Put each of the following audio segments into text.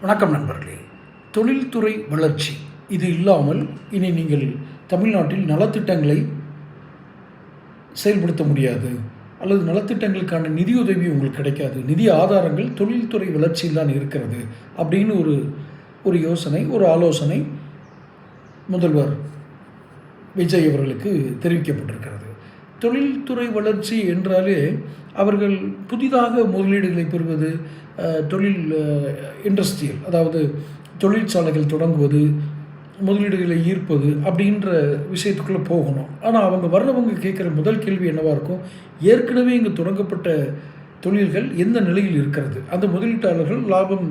வணக்கம் நண்பர்களே. தொழில்துறை வளர்ச்சி இது இல்லாமல் இனி நீங்கள் தமிழ்நாட்டில் நலத்திட்டங்களை செயல்படுத்த முடியாது, அல்லது நலத்திட்டங்களுக்கான நிதியுதவி உங்களுக்கு கிடைக்காது, நிதி ஆதாரங்கள் தொழில்துறை வளர்ச்சியில் தான் இருக்கிறது அப்படின்னு ஒரு யோசனை, ஒரு ஆலோசனை முதல்வர் விஜய் அவர்களுக்கு தெரிவிக்கப்பட்டிருக்கிறது. தொழில்துறை வளர்ச்சி என்றாலே அவர்கள் புதிதாக முதலீடுகளை பெறுவது, தொழில் இண்டஸ்ட்ரியல், அதாவது தொழிற்சாலைகள் தொடங்குவது, முதலீடுகளை ஈர்ப்பது அப்படின்ற விஷயத்துக்குள்ளே போகணும். ஆனால் அவங்க வர்றவங்க கேட்குற முதல் கேள்வி என்னவாக இருக்கும், ஏற்கனவே இங்கே தொடங்கப்பட்ட தொழில்கள் எந்த நிலையில் இருக்கிறது, அந்த முதலீட்டாளர்கள் லாபம்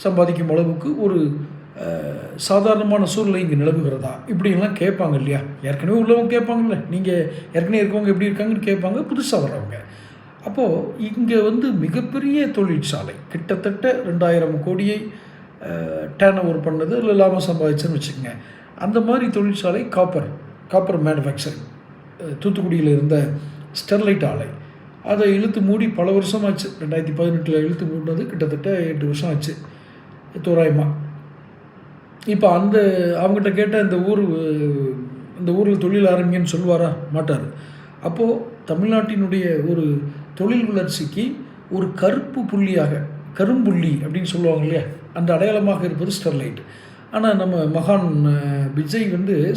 சம்பாதிக்கும் அளவுக்கு ஒரு சாதாரணமான சூழ்நிலை இங்கே நிலவுகிறதா, இப்படிலாம் கேட்பாங்க இல்லையா. ஏற்கனவே உள்ளவங்க கேட்பாங்கல்ல, நீங்கள் ஏற்கனவே இருக்கவங்க எப்படி இருக்காங்கன்னு கேட்பாங்க, புதுசாக வர்றவங்க. அப்போது இங்கே மிகப்பெரிய தொழிற்சாலை கிட்டத்தட்ட 2000 கோடியை டேர்ன் ஓவர் பண்ணது, இல்லை லாபம் சம்பாதிச்சுன்னு வச்சுக்கோங்க. அந்த மாதிரி தொழிற்சாலை காப்பர் மேனுஃபேக்சரிங், தூத்துக்குடியில் இருந்த ஸ்டெர்லைட் ஆலை, அதை இழுத்து மூடி பல வருஷம் ஆச்சு. 2018 இழுத்து மூடினது கிட்டத்தட்ட 8 வருஷம் ஆச்சு தோராயமாக. இப்போ அவங்ககிட்ட கேட்டால் இந்த ஊரில் தொழில் ஆரம்பிங்கன்னு சொல்லுவாரா? மாட்டார். அப்போது தமிழ்நாட்டினுடைய ஒரு தொழில் வளர்ச்சிக்கு ஒரு கரும்புள்ளி அப்படின்னு சொல்லுவாங்க இல்லையா, அந்த அடையாளமாக இருப்பது ஸ்டெர்லைட். ஆனால் நம்ம மகான் விஜய்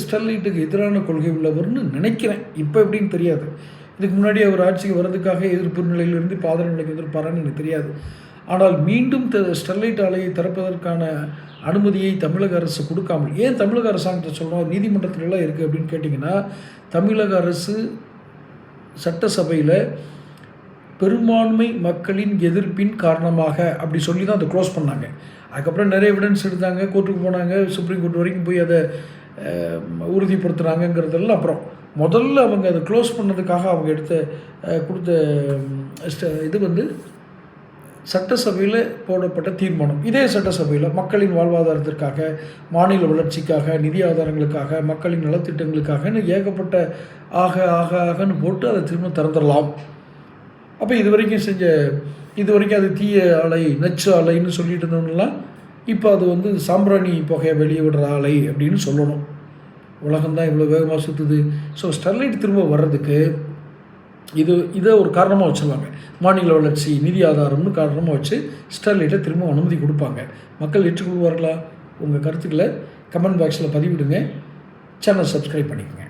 ஸ்டெர்லைட்டுக்கு எதிரான கொள்கை உள்ளவர்னு நினைக்கிறேன். இப்போ எப்படின்னு தெரியாது. இதுக்கு முன்னாடி அவர் ஆட்சிக்கு வர்றதுக்காக எதிர்ப்பு நிலையிலிருந்து ஆதரவு நிலைக்கு எதிர்ப்பாரான்னு எனக்கு தெரியாது. ஆனால் மீண்டும் ஸ்டெர்லைட் ஆலையை திறப்பதற்கான அனுமதியை தமிழக அரசு கொடுக்காமல், ஏன் தமிழக அரசாங்கத்தை சொல்கிறோம், நீதிமன்றத்திலலாம் இருக்குது அப்படின்னு கேட்டிங்கன்னா, தமிழக அரசு சட்டசபையில் பெரும்பான்மை மக்களின் எதிர்ப்பின் காரணமாக அப்படி சொல்லி தான் அதை க்ளோஸ் பண்ணாங்க. அதுக்கப்புறம் நிறைய எவிடன்ஸ் எடுத்தாங்க, கோர்ட்டுக்கு போனாங்க, சுப்ரீம் கோர்ட் வரைக்கும் போய் அதை உறுதிப்படுத்துகிறாங்கங்கிறதெல்லாம். அப்புறம் முதல்ல அவங்க அதை க்ளோஸ் பண்ணதுக்காக அவங்க கொடுத்த இது சட்டசபையில் போடப்பட்ட தீர்மானம். இதே சட்டசபையில் மக்களின் வாழ்வாதாரத்திற்காக, மாநில வளர்ச்சிக்காக, நிதி ஆதாரங்களுக்காக, மக்களின் நலத்திட்டங்களுக்காகன்னு ஏகப்பட்ட ஆகன்னு போட்டு அதை திரும்ப திறந்துடலாம். அப்போ இதுவரைக்கும் அது தீய ஆலை, நச்சு ஆலைன்னு சொல்லிட்டு இருந்தவங்கலாம் இப்போ அது சாம்பிராணி புகையை வெளியே விடுற ஆலை அப்படின்னு சொல்லணும். உலகம்தான் இவ்வளோ வேகமாக சுற்றுது. ஸோ ஸ்டெர்லைட் திரும்ப வர்றதுக்கு இதை ஒரு காரணமாக வச்சுருவாங்க. மாநில வளர்ச்சி, நிதி ஆதாரம்னு காரணமாக வச்சு ஸ்டெர்லைட்டை திரும்ப அனுமதி கொடுப்பாங்க. மக்கள் ஏற்றுக்கொள்வார்களா? உங்கள் கருத்துக்களை கமெண்ட் பாக்ஸில் பதிவிடுங்க. சேனல் சப்ஸ்கிரைப் பண்ணிக்கோங்க.